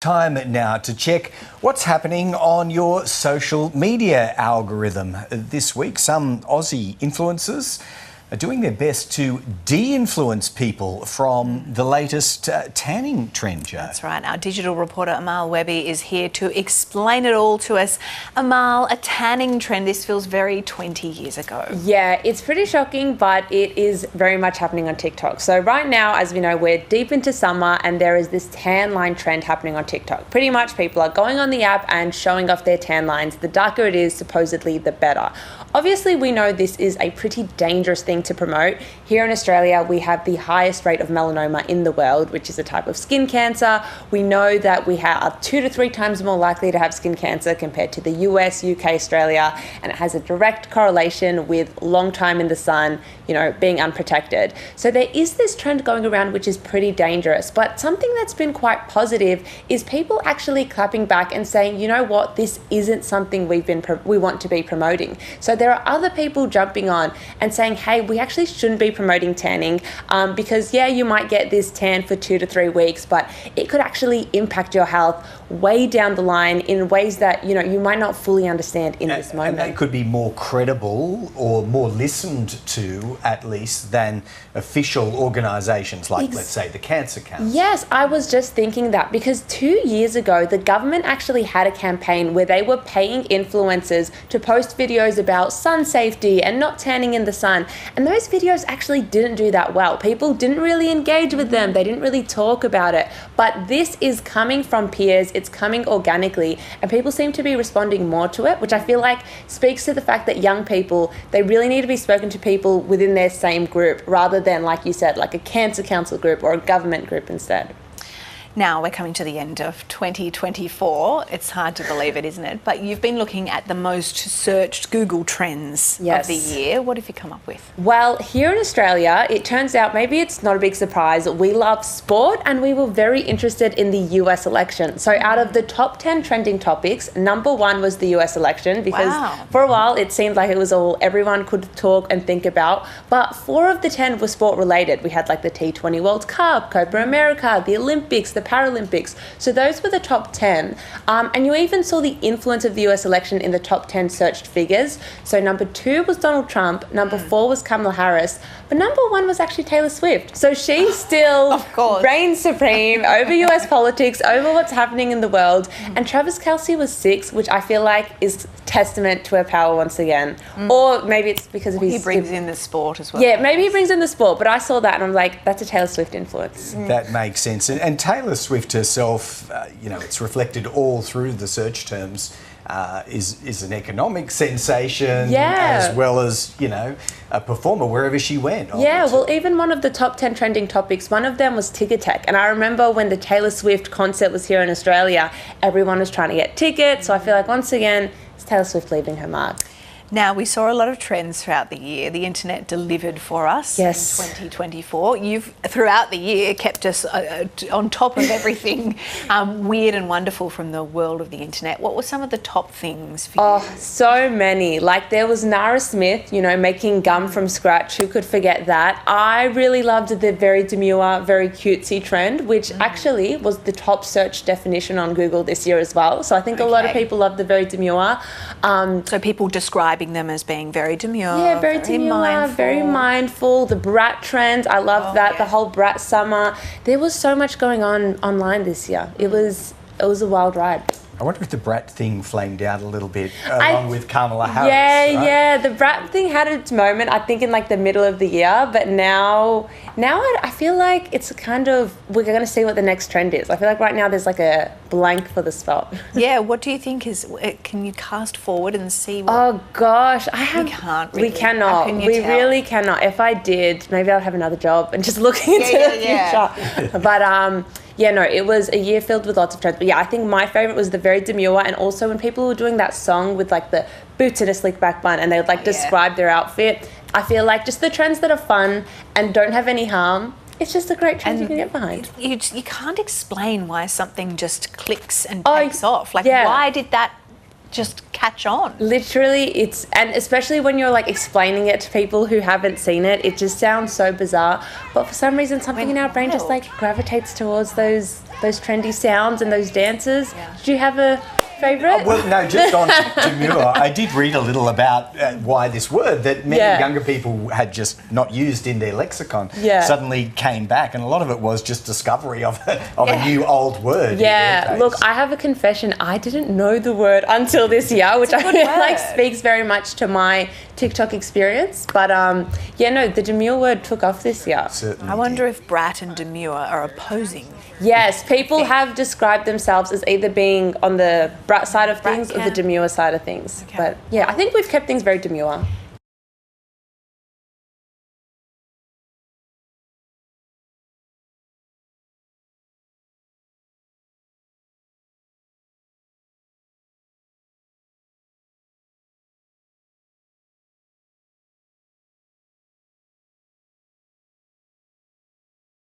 Time now to check what's happening on your social media algorithm. This week, some Aussie influencers are doing their best to de-influence people from the latest tanning trend, Jo. That's right. Our digital reporter Amal Webby is here to explain it all to us. Amal, a tanning trend, this feels very 20 years ago. Yeah, it's pretty shocking, but it is very much happening on TikTok. So right now, as we know, we're deep into summer and there is this tan line trend happening on TikTok. Pretty much people are going on the app and showing off their tan lines. The darker it is, supposedly, the better. Obviously, we know this is a pretty dangerous thing to promote. Here in Australia, we have the highest rate of melanoma in the world, which is a type of skin cancer. We know that we are 2 to 3 times more likely to have skin cancer compared to the US, UK, Australia, and it has a direct correlation with long time in the sun, being unprotected. So there is this trend going around which is pretty dangerous, but something that's been quite positive is people actually clapping back and saying, you know what, this isn't something we want to be promoting. So there are other people jumping on and saying, hey, we actually shouldn't be promoting tanning because, yeah, you might get this tan for 2 to 3 weeks, but it could actually impact your health way down the line in ways that, you might not fully understand in this moment. And they could be more credible or more listened to, at least, than official organisations like, let's say, the Cancer Council. Yes, I was just thinking that because 2 years ago, the government actually had a campaign where they were paying influencers to post videos about sun safety and not tanning in the sun. And those videos actually didn't do that well. People didn't really engage with them. They didn't really talk about it. But this is coming from peers. It's coming organically. And people seem to be responding more to it, which I feel like speaks to the fact that young people, they really need to be spoken to people within their same group rather than, like you said, like a Cancer Council group or a government group instead. Now we're coming to the end of 2024. It's hard to believe it, isn't it? But you've been looking at the most searched Google trends of the year. What have you come up with? Well, here in Australia, it turns out maybe it's not a big surprise. We love sport and we were very interested in the US election. So out of the top 10 trending topics, number 1 was the US election because for a while it seemed like it was all everyone could talk and think about. But 4 of the 10 were sport related. We had like the T20 World Cup, Copa America, the Olympics, the Paralympics. So those were the top 10. And you even saw the influence of the US election in the top 10 searched figures. So number 2 was Donald Trump, number 4 was Kamala Harris, but number 1 was actually Taylor Swift. So she still reigns supreme over US politics, over what's happening in the world. And Travis Kelce was 6, which I feel like is testament to her power once again. Or maybe it's because of he brings in the sport as well. Yeah, maybe he brings in the sport, but I saw that and I'm like, that's a Taylor Swift influence. That makes sense. And Taylor Swift herself, it's reflected all through the search terms, is an economic sensation as well as, a performer wherever she went. Yeah, well, even one of the top 10 trending topics, one of them was ticket tech. And I remember when the Taylor Swift concert was here in Australia, everyone was trying to get tickets. So I feel like once again, it's Taylor Swift leaving her mark. Now, we saw a lot of trends throughout the year. The internet delivered for us in 2024. You've, throughout the year, kept us on top of everything weird and wonderful from the world of the internet. What were some of the top things for you? Oh, so many. Like there was Nara Smith, making gum from scratch. Who could forget that? I really loved the very demure, very cutesy trend, which actually was the top search definition on Google this year as well. So I think a lot of people love the very demure. So people describing them as being very demure. Yeah, very demure, very mindful. The brat trend, I loved that. The whole brat summer. There was so much going on online this year. It was a wild ride. I wonder if the brat thing flamed out a little bit along with Kamala Harris. Yeah, the brat thing had its moment, I think, in like the middle of the year, but now I feel like it's we're going to see what the next trend is. I feel like right now there's like a blank for the spot. Yeah, what do you think can you cast forward and see what? Oh gosh, we can't really. We cannot. We tell? Really cannot. If I did, maybe I'd have another job and just looking into the future. But it was a year filled with lots of trends. But yeah, I think my favourite was the very demure, and also when people were doing that song with like the boots and a slick back bun and they would describe their outfit. I feel like just the trends that are fun and don't have any harm, it's just a great trend you can get behind. You can't explain why something just clicks and takes off. Why did that just catch on? Literally, and especially when you're like explaining it to people who haven't seen it, it just sounds so bizarre. But for some reason, something in our brain just like gravitates towards those those trendy sounds and those dances. Yeah. Did you have a favourite? Well, no, just on demure. I did read a little about why this word that many younger people had just not used in their lexicon suddenly came back, and a lot of it was just discovery of a new old word. Yeah, look, I have a confession. I didn't know the word until this year, which I feel like speaks very much to my TikTok experience. But the demure word took off this year. Certainly I wonder if brat and demure are opposing. Yes, people have described themselves as either being on the brat side of things or the demure side of things. Okay. But yeah, I think we've kept things very demure.